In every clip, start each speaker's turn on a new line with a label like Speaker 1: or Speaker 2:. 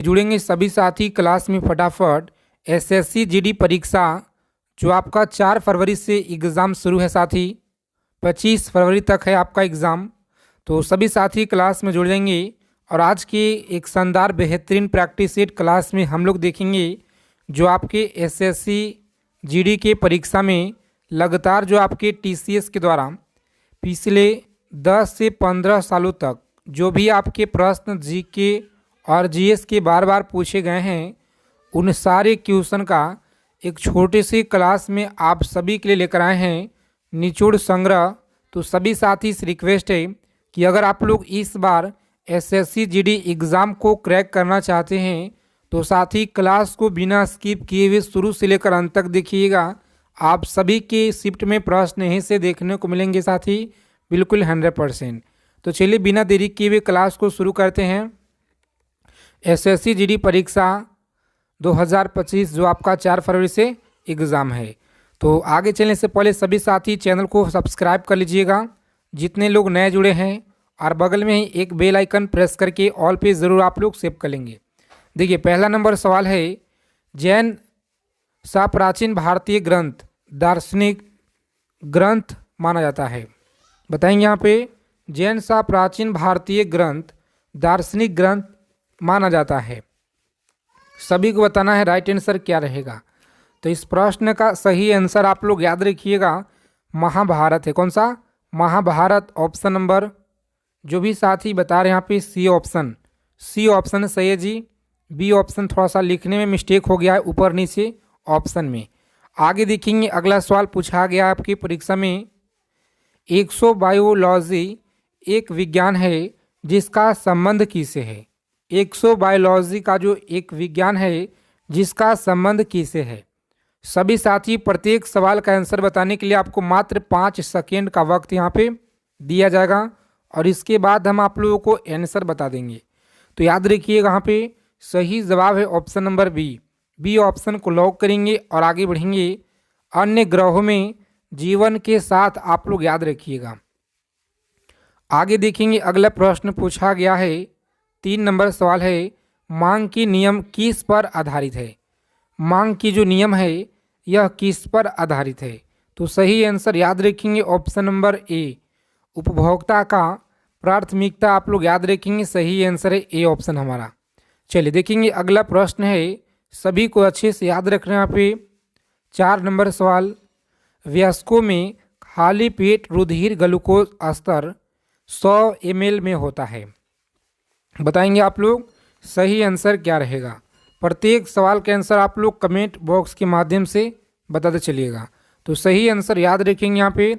Speaker 1: जुड़ेंगे सभी साथी क्लास में फटाफट। एसएससी जीडी परीक्षा जो आपका 4 फरवरी से एग्ज़ाम शुरू है साथी, 25 फरवरी तक है आपका एग्ज़ाम। तो सभी साथी क्लास में जुड़ जाएंगे और आज के एक शानदार बेहतरीन प्रैक्टिस सेट क्लास में हम लोग देखेंगे जो आपके एसएससी जीडी के परीक्षा में लगातार जो आपके टीसीएस के द्वारा पिछले 10 से 15 सालों तक जो भी आपके प्रश्न जीके और जीएस के बार बार पूछे गए हैं, उन सारे क्वेश्चन का एक छोटे से क्लास में आप सभी के लिए लेकर आए हैं निचोड़ संग्रह। तो सभी साथी से रिक्वेस्ट है कि अगर आप लोग इस बार एसएससी जीडी एग्ज़ाम को क्रैक करना चाहते हैं तो साथी क्लास को बिना स्किप किए हुए शुरू से लेकर अंत तक देखिएगा। आप सभी के शिफ्ट में प्रश्न यहीं से देखने को मिलेंगे साथी, बिल्कुल 100%। तो चलिए बिना देरी किए हुए क्लास को शुरू करते हैं। एसएससी जीडी परीक्षा 2025 जो आपका 4 फरवरी से एग्ज़ाम है। तो आगे चलने से पहले सभी साथी चैनल को सब्सक्राइब कर लीजिएगा जितने लोग नए जुड़े हैं, और बगल में ही एक बेल आइकन प्रेस करके ऑल पे ज़रूर आप लोग सेव कर लेंगे। देखिए पहला नंबर सवाल है, जैन सा प्राचीन भारतीय ग्रंथ दार्शनिक ग्रंथ माना जाता है। बताएंगे यहाँ पे, जैन सा प्राचीन भारतीय ग्रंथ दार्शनिक ग्रंथ माना जाता है। सभी को बताना है राइट आंसर क्या रहेगा। तो इस प्रश्न का सही आंसर आप लोग याद रखिएगा, महाभारत है। कौन सा? महाभारत। ऑप्शन नंबर जो भी साथी बता रहे हैं यहाँ पे सी ऑप्शन सही है जी। बी ऑप्शन थोड़ा सा लिखने में मिस्टेक हो गया है ऊपर नीचे ऑप्शन में। आगे देखेंगे अगला सवाल पूछा गया आपकी परीक्षा में, एक्सोबायोलॉजी एक विज्ञान है जिसका संबंध किससे है। एक्सोबायोलॉजी का जो एक विज्ञान है जिसका संबंध किससे है। सभी साथी प्रत्येक सवाल का आंसर बताने के लिए आपको मात्र 5 सेकेंड का वक्त यहाँ पे दिया जाएगा और इसके बाद हम आप लोगों को आंसर बता देंगे। तो याद रखिएगा यहाँ पे सही जवाब है ऑप्शन नंबर बी ऑप्शन को लॉक करेंगे और आगे बढ़ेंगे। अन्य ग्रहों में जीवन के साथ आप लोग याद रखिएगा। आगे देखेंगे अगला प्रश्न पूछा गया है, 3 नंबर सवाल है, मांग की नियम किस पर आधारित है। मांग की जो नियम है यह किस पर आधारित है। तो सही आंसर याद रखेंगे ऑप्शन नंबर ए, उपभोक्ता का प्राथमिकता आप लोग याद रखेंगे। सही आंसर है ए ऑप्शन हमारा। चलिए देखेंगे अगला प्रश्न है, सभी को अच्छे से याद रखना। यहाँ पे 4 नंबर सवाल, वयस्कों में खाली पेट रुधिर ग्लूकोज स्तर 100 ml में होता है। बताएंगे आप लोग सही आंसर क्या रहेगा। प्रत्येक सवाल के आंसर आप लोग कमेंट बॉक्स के माध्यम से बताते चलिएगा। तो सही आंसर याद रखेंगे यहाँ पे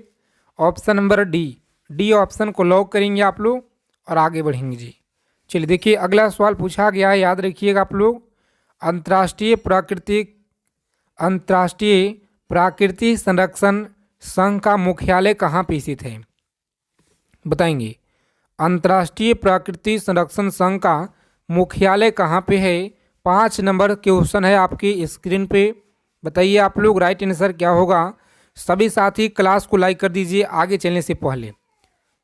Speaker 1: ऑप्शन नंबर डी ऑप्शन को लॉक करेंगे आप लोग और आगे बढ़ेंगे जी। चलिए देखिए अगला सवाल पूछा गया है, याद रखिएगा आप लोग, अंतर्राष्ट्रीय प्राकृतिक संरक्षण संघ का मुख्यालय कहाँ पे स्थित है। बताएंगे अंतर्राष्ट्रीय प्राकृतिक संरक्षण संघ का मुख्यालय कहाँ पे है। 5 नंबर क्वेश्चन है आपकी स्क्रीन पे। बताइए आप लोग राइट आंसर क्या होगा। सभी साथी क्लास को लाइक कर दीजिए आगे चलने से पहले।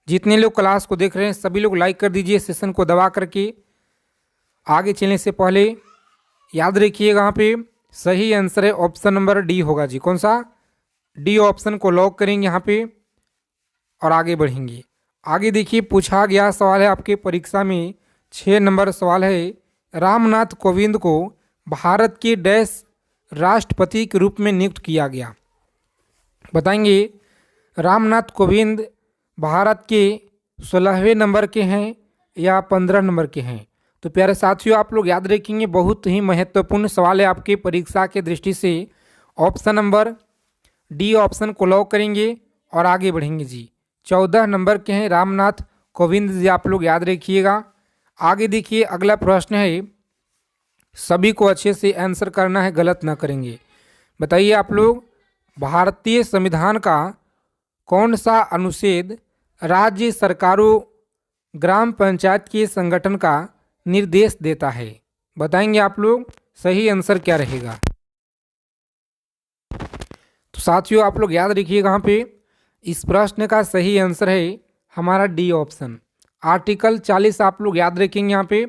Speaker 1: जितने लोग क्लास को देख रहे हैं सभी लोग लाइक कर दीजिए सेशन को दबा करके। आगे चलने से पहले याद रखिएगा यहाँ पे सही आंसर है ऑप्शन नंबर डी होगा जी। कौन सा? डी ऑप्शन को लॉक करेंगे यहाँ पे और आगे बढ़ेंगे। आगे देखिए पूछा गया सवाल है आपके परीक्षा में 6 नंबर सवाल है, रामनाथ कोविंद को भारत के डैश राष्ट्रपति के रूप में नियुक्त किया गया। बताएंगे रामनाथ कोविंद भारत के 16वें नंबर के हैं या 15 नंबर के हैं। तो प्यारे साथियों आप लोग याद रखेंगे, बहुत ही महत्वपूर्ण सवाल है आपके परीक्षा के दृष्टि से। ऑप्शन नंबर डी ऑप्शन को लॉक करेंगे और आगे बढ़ेंगे जी। 14 नंबर के हैं रामनाथ कोविंद जी, आप लोग याद रखिएगा। आगे देखिए अगला प्रश्न है, सभी को अच्छे से आंसर करना है, गलत ना करेंगे। बताइए आप लोग, भारतीय संविधान का कौन सा अनुच्छेद राज्य सरकारों ग्राम पंचायत के संगठन का निर्देश देता है। बताएंगे आप लोग सही आंसर क्या रहेगा। तो साथियों आप लोग याद रखिएगा यहाँ पे इस प्रश्न का सही आंसर है हमारा डी ऑप्शन। आर्टिकल 40 आप लोग याद रखेंगे यहाँ पे,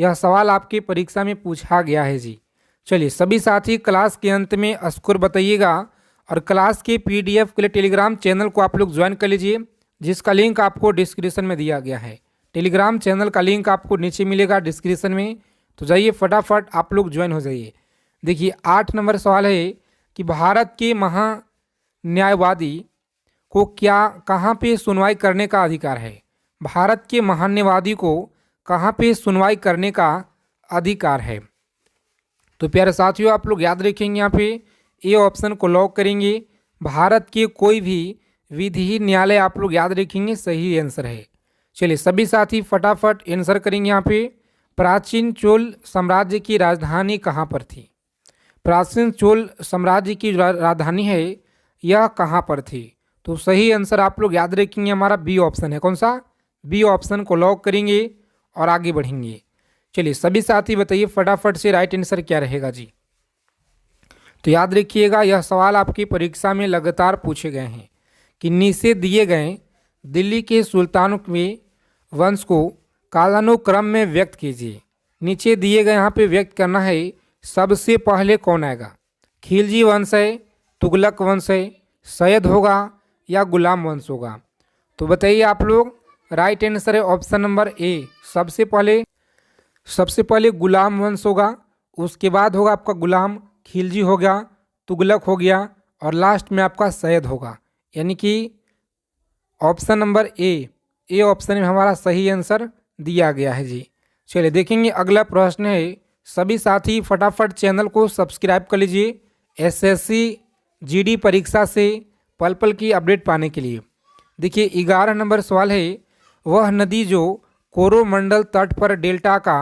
Speaker 1: यह सवाल आपकी परीक्षा में पूछा गया है जी। चलिए सभी साथी क्लास के अंत में स्कोर बताइएगा और क्लास के पीडीएफ के लिए टेलीग्राम चैनल को आप लोग ज्वाइन कर लीजिए, जिसका लिंक आपको डिस्क्रिप्शन में दिया गया है। टेलीग्राम चैनल का लिंक आपको नीचे मिलेगा डिस्क्रिप्शन में, तो जाइए फटाफट आप लोग ज्वाइन हो जाइए। देखिए 8 नंबर सवाल है कि भारत के महान्यायवादी को कहाँ पे सुनवाई करने का अधिकार है। भारत के महान्यायवादी को कहाँ पे सुनवाई करने का अधिकार है। तो प्यारे साथियों आप लोग याद रखेंगे, यहाँ पे ए ऑप्शन को लॉक करेंगे। भारत के कोई भी विधि न्यायालय आप लोग याद रखेंगे, सही आंसर है। चलिए सभी साथी फटाफट आंसर करेंगे। यहाँ पे प्राचीन चोल साम्राज्य की राजधानी कहाँ पर थी। प्राचीन चोल साम्राज्य की राजधानी है यह कहाँ पर थी। तो सही आंसर आप लोग याद रखेंगे, हमारा बी ऑप्शन है। कौन सा? बी ऑप्शन को लॉक करेंगे और आगे बढ़ेंगे। चलिए सभी साथी बताइए फटाफट से राइट आंसर क्या रहेगा जी। तो याद रखिएगा यह सवाल आपकी परीक्षा में लगातार पूछे गए हैं कि नीचे दिए गए दिल्ली के सुल्तानों में वंश को कालानुक्रम में व्यक्त कीजिए। नीचे दिए गए यहाँ पे व्यक्त करना है, सबसे पहले कौन आएगा। खिलजी वंश है, तुगलक वंश है, सैयद होगा या गुलाम वंश होगा। तो बताइए आप लोग, राइट आंसर है ऑप्शन नंबर ए, सबसे पहले गुलाम वंश होगा, उसके बाद होगा आपका गुलाम, खिलजी हो गया, तुगलक हो गया और लास्ट में आपका सैयद होगा। यानी कि ऑप्शन नंबर ए ऑप्शन में हमारा सही आंसर दिया गया है जी। चलिए देखेंगे अगला प्रश्न है। सभी साथी फटाफट चैनल को सब्सक्राइब कर लीजिए एसएससी जीडी परीक्षा से पल पल की अपडेट पाने के लिए। देखिए 11 नंबर सवाल है, वह नदी जो कोरोमंडल तट पर डेल्टा का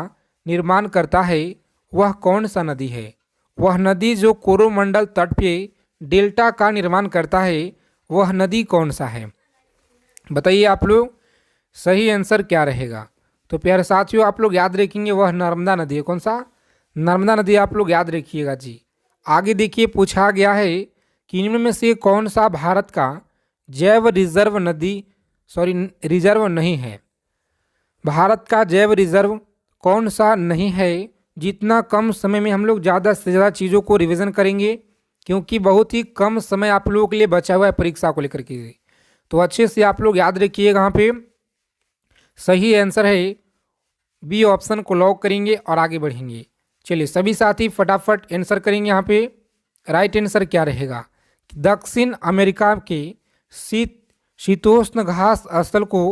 Speaker 1: निर्माण करता है वह कौन सा नदी है। वह नदी जो कोरोमंडल तट पे डेल्टा का निर्माण करता है वह नदी कौन सा है। बताइए आप लोग सही आंसर क्या रहेगा। तो प्यारे साथियों आप लोग याद रखेंगे वह नर्मदा नदी है। कौन सा? नर्मदा नदी आप लोग याद रखिएगा जी। आगे देखिए पूछा गया है कि इनमें में से कौन सा भारत का जैव रिजर्व नहीं है। भारत का जैव रिजर्व कौन सा नहीं है। जितना कम समय में हम लोग ज़्यादा से ज़्यादा चीज़ों को रिवीजन करेंगे, क्योंकि बहुत ही कम समय आप लोगों के लिए बचा हुआ है परीक्षा को लेकर के। तो अच्छे से आप लोग याद रखिएगा, यहाँ पे सही आंसर है बी ऑप्शन को लॉक करेंगे और आगे बढ़ेंगे। चलिए सभी साथी फटाफट आंसर करेंगे। यहाँ पे राइट आंसर क्या रहेगा। दक्षिण अमेरिका के शीतोष्ण घास स्थल को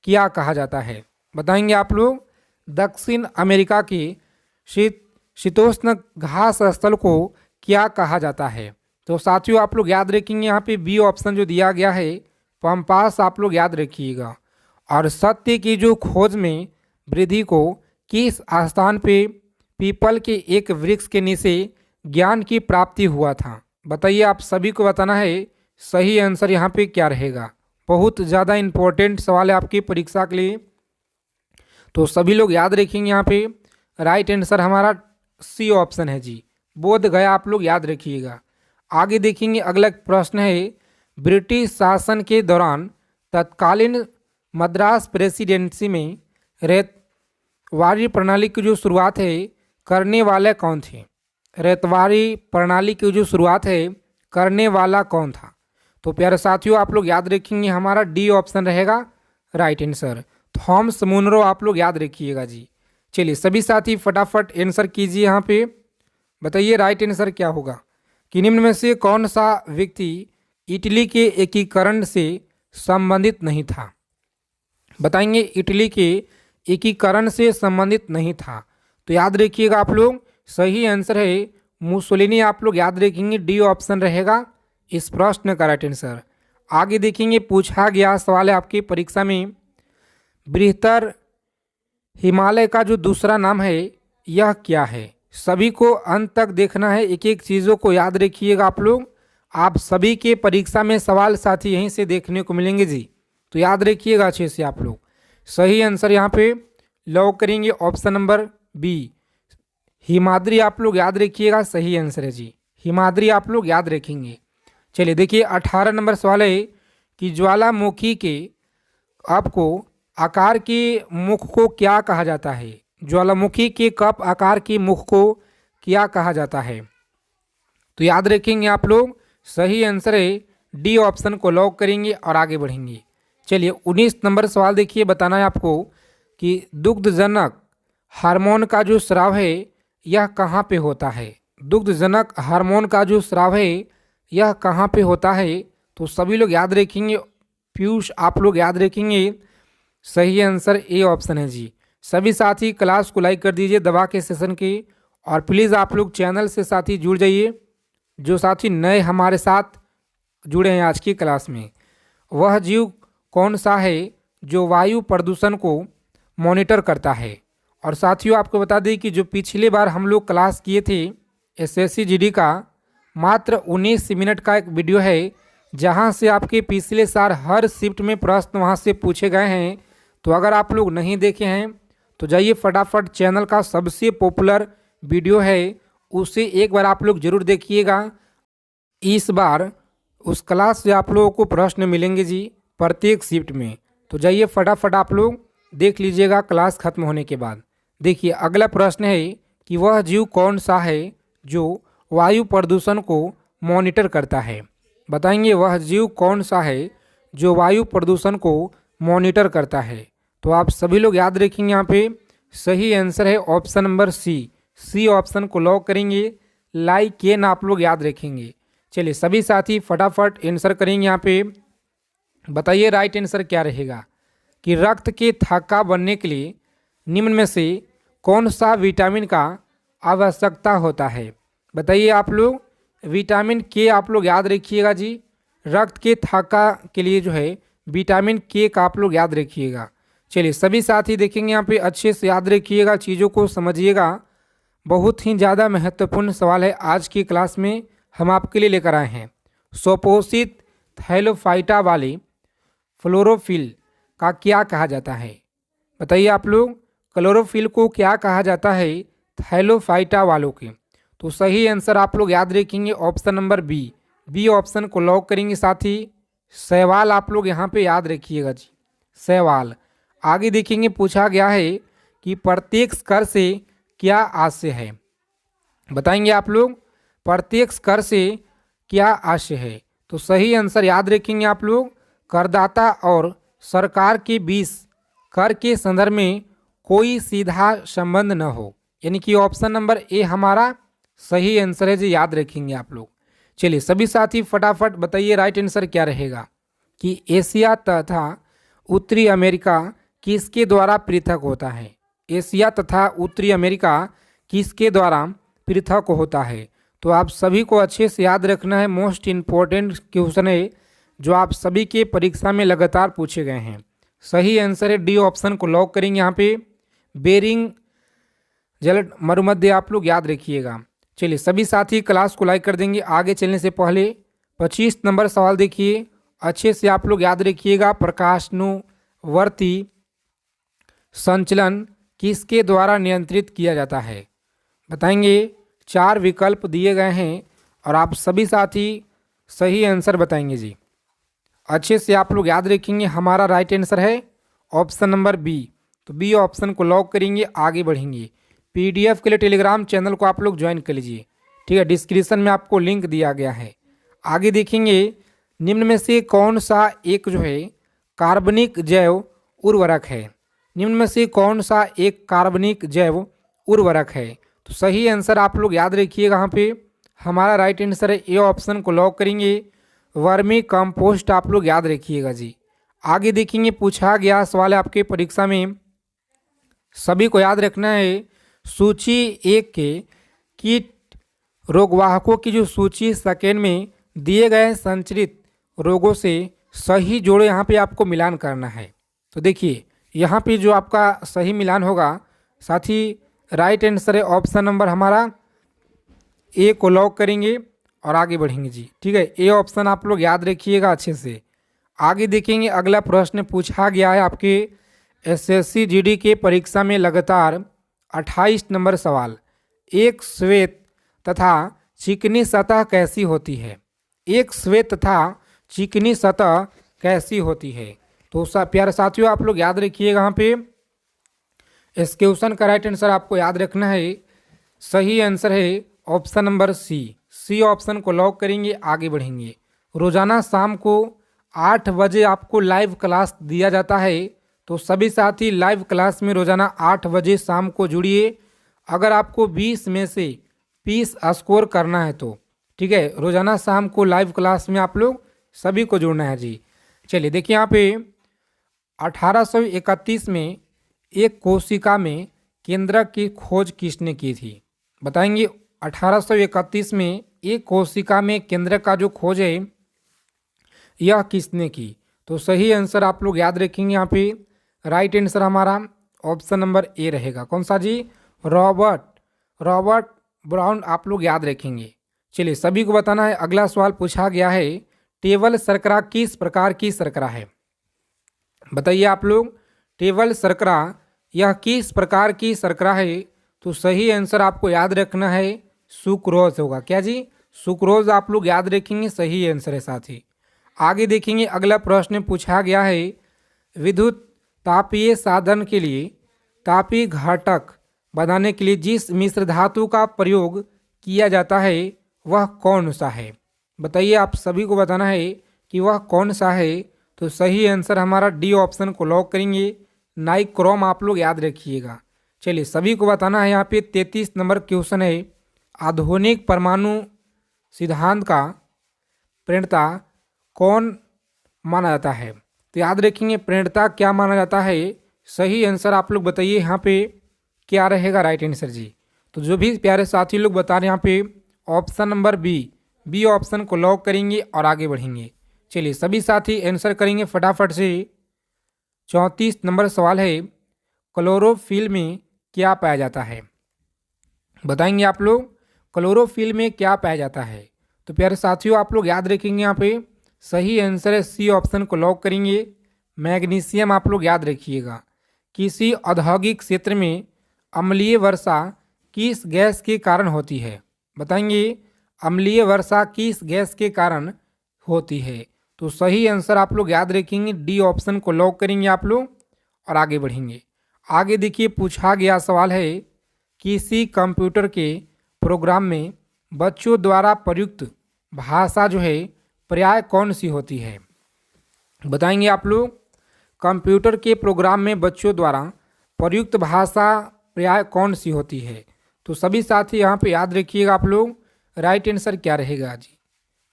Speaker 1: क्या कहा जाता है। बताएंगे आप लोग, दक्षिण अमेरिका के शीतोष्ण घास स्थल को क्या कहा जाता है। तो साथियों आप लोग याद रखेंगे, यहाँ पे बी ऑप्शन जो दिया गया है पंपास आप लोग याद रखिएगा। और सत्य की जो खोज में वृद्धि को किस स्थान पे पीपल के एक वृक्ष के नीचे ज्ञान की प्राप्ति हुआ था। बताइए आप सभी को बताना है सही आंसर यहाँ पे क्या रहेगा। बहुत ज़्यादा इम्पोर्टेंट सवाल है आपकी परीक्षा के लिए, तो सभी लोग याद रखेंगे। यहाँ पे राइट आंसर हमारा सी ऑप्शन है जी, बोध गया आप लोग याद रखिएगा। आगे देखेंगे अगला प्रश्न है, ब्रिटिश शासन के दौरान तत्कालीन मद्रास प्रेसिडेंसी में रेतवारी प्रणाली की जो शुरुआत है करने वाले कौन थे। रेतवारी प्रणाली की जो शुरुआत है करने वाला कौन था। तो प्यारे साथियों आप लोग याद रखेंगे, हमारा डी ऑप्शन रहेगा राइट आंसर, थॉमस मुनरो आप लोग याद रखिएगा जी। चलिए सभी साथी फटाफट आंसर कीजिए। यहाँ पे बताइए राइट आंसर क्या होगा कि निम्न में से कौन सा व्यक्ति इटली के एकीकरण से संबंधित नहीं था। बताएंगे इटली के एकीकरण से संबंधित नहीं था। तो याद रखिएगा आप लोग, सही आंसर है मुसोलिनी आप लोग याद रखेंगे, डी ऑप्शन रहेगा इस प्रश्न का राइट आंसर। आगे देखेंगे पूछा गया सवाल है आपकी परीक्षा में, बृहत्तर हिमालय का जो दूसरा नाम है यह क्या है। सभी को अंत तक देखना है, एक एक चीज़ों को याद रखिएगा आप लोग। आप सभी के परीक्षा में सवाल साथी यहीं से देखने को मिलेंगे जी, तो याद रखिएगा अच्छे से आप लोग। सही आंसर यहाँ पे लॉक करेंगे ऑप्शन नंबर बी, हिमाद्री आप लोग याद रखिएगा, सही आंसर है जी, हिमाद्री आप लोग याद रखेंगे। चलिए देखिए 18 नंबर सवाल है कि ज्वालामुखी के आपको आकार के मुख को क्या कहा जाता है। ज्वालामुखी के कप आकार के मुख को क्या कहा जाता है? तो याद रखेंगे आप लोग, सही आंसर है डी ऑप्शन को लॉक करेंगे और आगे बढ़ेंगे। चलिए 19 नंबर सवाल देखिए, बताना है आपको कि दुग्धजनक हार्मोन का जो स्राव है यह कहाँ पे होता है? दुग्धजनक हार्मोन का जो स्राव है यह कहाँ पे होता है? तो सभी लोग याद रखेंगे, पीयूष आप लोग याद रखेंगे, सही आंसर ए ऑप्शन है जी। सभी साथी क्लास को लाइक कर दीजिए दबा के सेशन के, और प्लीज़ आप लोग चैनल से साथी जुड़ जाइए। जो साथी नए हमारे साथ जुड़े हैं आज की क्लास में, वह जीव कौन सा है जो वायु प्रदूषण को मॉनिटर करता है? और साथियों आपको बता दें कि जो पिछले बार हम लोग क्लास किए थे एसएससी जीडी का, मात्र 19 मिनट का एक वीडियो है, जहां से आपके पिछले साल हर शिफ्ट में प्रश्न वहां से पूछे गए हैं। तो अगर आप लोग नहीं देखे हैं तो जाइए फटाफट, चैनल का सबसे पॉपुलर वीडियो है उसे एक बार आप लोग जरूर देखिएगा। इस बार उस क्लास से आप लोगों को प्रश्न मिलेंगे जी प्रत्येक शिफ्ट में, तो जाइए फटाफट आप लोग देख लीजिएगा क्लास खत्म होने के बाद। देखिए अगला प्रश्न है कि वह जीव कौन सा है जो वायु प्रदूषण को मॉनिटर करता है? बताएंगे वह जीव कौन सा है जो वायु प्रदूषण को मॉनिटर करता है? तो आप सभी लोग याद रखेंगे, यहाँ पे सही आंसर है ऑप्शन नंबर सी ऑप्शन को लॉक करेंगे। लाइक ये ना आप लोग याद रखेंगे। चलिए सभी साथी फटाफट आंसर करेंगे। यहाँ पे बताइए राइट आंसर क्या रहेगा कि रक्त के थक्का बनने के लिए निम्न में से कौन सा विटामिन का आवश्यकता होता है? बताइए आप लोग, विटामिन के आप लोग याद रखिएगा जी। रक्त के थक्का के लिए जो है विटामिन के का आप लोग याद रखिएगा। चलिए सभी साथी देखेंगे, यहाँ पे अच्छे से याद रखिएगा, चीज़ों को समझिएगा। बहुत ही ज़्यादा महत्वपूर्ण सवाल है आज की क्लास में हम आपके लिए लेकर आए हैं। स्वपोषित थैलोफाइटा वाले फ्लोरोफिल का क्या कहा जाता है? बताइए आप लोग, क्लोरोफिल को क्या कहा जाता है थैलोफाइटा वालों के? तो सही आंसर आप लोग याद रखेंगे ऑप्शन नंबर बी ऑप्शन को लॉक करेंगे। साथी सवाल आप लोग यहाँ पे याद रखिएगा जी, सवाल आगे देखेंगे। पूछा गया है कि प्रत्येक कर से क्या आशय है? बताएंगे आप लोग, प्रत्येक कर से क्या आशय है? तो सही आंसर याद रखेंगे आप लोग, करदाता और सरकार के बीच कर के संदर्भ में कोई सीधा संबंध न हो, यानी कि ऑप्शन नंबर ए हमारा सही आंसर है जी, याद रखेंगे आप लोग। चलिए सभी साथी फटाफट बताइए राइट आंसर क्या रहेगा कि एशिया तथा उत्तरी अमेरिका किसके द्वारा पृथक होता है? एशिया तथा उत्तरी अमेरिका किसके द्वारा पृथक होता है? तो आप सभी को अच्छे से याद रखना है, मोस्ट इम्पोर्टेंट क्वेश्चन है जो आप सभी के परीक्षा में लगातार पूछे गए हैं। सही आंसर है डी ऑप्शन को लॉक करेंगे। यहाँ पे बेरिंग जल मरुमध्य आप लोग याद रखिएगा। चलिए सभी साथी क्लास को लाइक कर देंगे। आगे चलने से पहले 25 नंबर सवाल देखिए, अच्छे से आप लोग याद रखिएगा। प्रकाशानुवर्ती संचलन किसके द्वारा नियंत्रित किया जाता है? बताएंगे, 4 विकल्प दिए गए हैं और आप सभी साथी सही आंसर बताएंगे जी। अच्छे से आप लोग याद रखेंगे, हमारा राइट आंसर है ऑप्शन नंबर बी। तो बी ऑप्शन को लॉक करेंगे, आगे बढ़ेंगे। पीडीएफ के लिए टेलीग्राम चैनल को आप लोग ज्वाइन कर लीजिए, ठीक है, डिस्क्रिप्शन में आपको लिंक दिया गया है। आगे देखेंगे, निम्न में से कौन सा एक जो है कार्बनिक जैव उर्वरक है? निम्न में से कौन सा एक कार्बनिक जैव उर्वरक है? तो सही आंसर आप लोग याद रखिएगा, यहाँ पे हमारा राइट आंसर है ए ऑप्शन को लॉक करेंगे। वर्मी कंपोस्ट आप लोग याद रखिएगा जी। आगे देखेंगे, पूछा गया सवाल है आपके परीक्षा में, सभी को याद रखना है। सूची 1 के कीट रोगवाहकों की जो सूची सेकेंड में दिए गए संचरित रोगों से सही जोड़े, यहाँ पे आपको मिलान करना है। तो देखिए यहाँ पे जो आपका सही मिलान होगा, साथ ही राइट आंसर है ऑप्शन नंबर हमारा ए को लॉक करेंगे और आगे बढ़ेंगे जी, ठीक है। ए ऑप्शन आप लोग याद रखिएगा अच्छे से। आगे देखेंगे, अगला प्रश्न पूछा गया है आपके एसएससी जीडी के परीक्षा में लगातार 28 नंबर सवाल। एक श्वेत तथा चिकनी सतह कैसी होती है? एक श्वेत तथा चिकनी सतह कैसी होती है? तो प्यारे साथियों आप लोग याद रखिएगा, यहाँ पे इस क्वेश्चन का राइट आंसर आपको याद रखना है, सही आंसर है ऑप्शन नंबर सी ऑप्शन को लॉक करेंगे, आगे बढ़ेंगे। रोजाना शाम को 8 बजे आपको लाइव क्लास दिया जाता है, तो सभी साथी लाइव क्लास में रोजाना 8 बजे शाम को जुड़िए। अगर आपको 20 में से 20 स्कोर करना है तो ठीक है, रोजाना शाम को लाइव क्लास में आप लोग सभी को जुड़ना है जी। चलिए देखिए यहाँ पे 1831 में एक कोशिका में केंद्रक की खोज किसने की थी? बताएंगे। 1831 में एक कोशिका में केंद्रक का जो खोज है यह किसने की? तो सही आंसर आप लोग याद रखेंगे, यहाँ पे राइट आंसर हमारा ऑप्शन नंबर ए रहेगा। कौन सा जी? रॉबर्ट ब्राउन आप लोग याद रखेंगे। चलिए सभी को बताना है। अगला सवाल पूछा गया है, टेबल शर्करा किस प्रकार की शर्करा है? बताइए आप लोग, टेबल शर्करा यह किस प्रकार की शर्करा है? तो सही आंसर आपको याद रखना है सुक्रोज होगा। क्या जी? सुक्रोज आप लोग याद रखेंगे, सही आंसर है साथी। आगे देखेंगे, अगला प्रश्न पूछा गया है, विद्युत तापीय साधन के लिए तापीय घटक बनाने के लिए जिस मिश्र धातु का प्रयोग किया जाता है वह कौन सा है? बताइए, आप सभी को बताना है कि वह कौन सा है। तो सही आंसर हमारा डी ऑप्शन को लॉक करेंगे, नाइक्रोम आप लोग याद रखिएगा। चलिए सभी को बताना है। यहाँ पे 33 नंबर क्वेश्चन है, आधुनिक परमाणु सिद्धांत का प्रणेता कौन माना जाता है? तो याद रखेंगे, प्रणेता क्या माना जाता है? सही आंसर आप लोग बताइए यहाँ पे क्या रहेगा राइट आंसर जी। तो जो भी प्यारे साथी लोग बता रहे हैं यहाँ पे ऑप्शन नंबर बी ऑप्शन को लॉक करेंगे और आगे बढ़ेंगे। चलिए सभी साथी आंसर करेंगे फटाफट से। 34 नंबर सवाल है, क्लोरोफिल में क्या पाया जाता है? बताएंगे आप लोग, क्लोरोफिल में क्या पाया जाता है? तो प्यारे साथियों आप लोग याद रखेंगे, यहाँ पे सही आंसर है सी ऑप्शन को लॉक करेंगे, मैग्नीशियम आप लोग याद रखिएगा। किसी औद्योगिक क्षेत्र में अम्लीय वर्षा किस गैस के कारण होती है? बताएंगे, अम्लीय वर्षा किस गैस के कारण होती है? तो सही आंसर आप लोग याद रखेंगे, डी ऑप्शन को लॉक करेंगे आप लोग और आगे बढ़ेंगे। आगे देखिए, पूछा गया सवाल है, किसी कंप्यूटर के प्रोग्राम में बच्चों द्वारा प्रयुक्त भाषा जो है पर्याय कौन सी होती है? बताएंगे आप लोग, कंप्यूटर के प्रोग्राम में बच्चों द्वारा प्रयुक्त भाषा पर्याय कौन सी होती है? तो सभी साथी यहाँ पे याद रखिएगा आप लोग, राइट आंसर क्या रहेगा जी?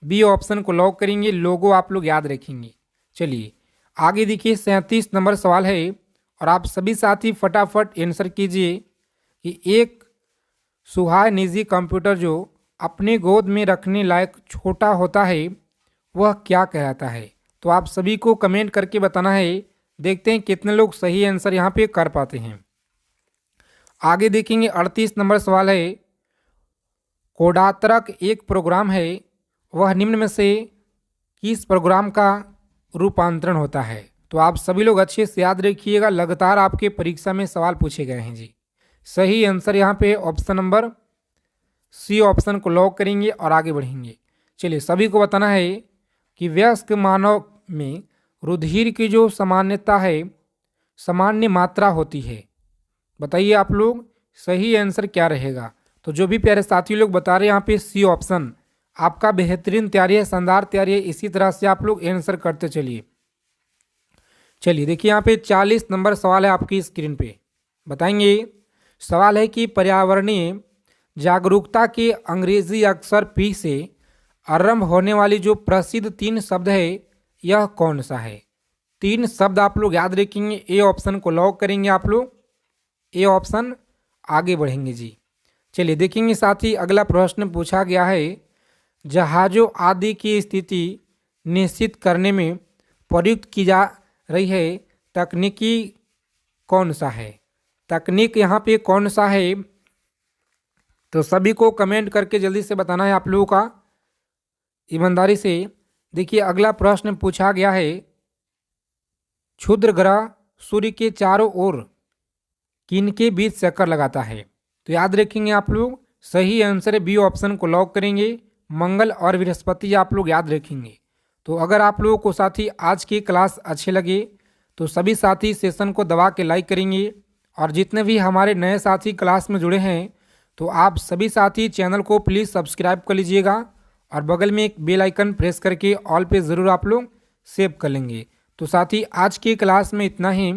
Speaker 1: बी ऑप्शन को लॉक करेंगे, लोगो आप लोग याद रखेंगे। चलिए आगे देखिए, 37 नंबर सवाल है और आप सभी साथी फटाफट आंसर कीजिए कि एक सुहाय निजी कंप्यूटर जो अपने गोद में रखने लायक छोटा होता है वह क्या कहलाता है? तो आप सभी को कमेंट करके बताना है। देखते हैं कितने लोग सही आंसर यहाँ पे कर पाते हैं। आगे देखेंगे, 38 नंबर सवाल है, कोडात्रक एक प्रोग्राम है, वह निम्न में से किस प्रोग्राम का रूपांतरण होता है? तो आप सभी लोग अच्छे से याद रखिएगा, लगातार आपके परीक्षा में सवाल पूछे गए हैं जी। सही आंसर यहाँ पे ऑप्शन नंबर सी ऑप्शन को लॉक करेंगे और आगे बढ़ेंगे। चलिए सभी को बताना है कि वयस्क मानव में रुधिर की जो सामान्यता है, सामान्य मात्रा होती है। बताइए आप लोग, सही आंसर क्या रहेगा? तो जो भी प्यारे साथी लोग बता रहे हैं यहाँ पे सी ऑप्शन आपका बेहतरीन तैयारी है, शानदार तैयारी है। इसी तरह से आप लोग आंसर करते चलिए। चलिए देखिए, यहाँ पे 40 नंबर सवाल है आपकी स्क्रीन पे। बताएंगे, सवाल है कि पर्यावरणीय जागरूकता के अंग्रेजी अक्षर पी से आरंभ होने वाली जो प्रसिद्ध 3 शब्द है यह कौन सा है? 3 शब्द आप लोग याद रखेंगे, ए ऑप्शन को लॉक करेंगे आप लोग, ए ऑप्शन, आगे बढ़ेंगे जी। चलिए देखेंगे साथी, अगला प्रश्न पूछा गया है, जहाज़ों आदि की स्थिति निश्चित करने में प्रयुक्त की जा रही है तकनीकी कौन सा है? तकनीक यहाँ पे कौन सा है? तो सभी को कमेंट करके जल्दी से बताना है आप लोगों का, ईमानदारी से। देखिए अगला प्रश्न पूछा गया है, क्षुद्र ग्रह सूर्य के चारों ओर किनके बीच चक्कर लगाता है? तो याद रखेंगे आप लोग, सही आंसर है बी ऑप्शन को लॉक करेंगे, मंगल और बृहस्पति आप लोग याद रखेंगे। तो अगर आप लोगों को साथी आज की क्लास अच्छे लगे तो सभी साथी सेशन को दबा के लाइक करेंगे और जितने भी हमारे नए साथी क्लास में जुड़े हैं तो आप सभी साथी चैनल को प्लीज़ सब्सक्राइब कर लीजिएगा और बगल में एक बेल आइकन प्रेस करके ऑल पे ज़रूर आप लोग सेव कर लेंगे। तो साथी आज की क्लास में इतना ही,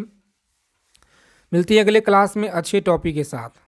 Speaker 1: मिलती है अगले क्लास में अच्छे टॉपिक के साथ।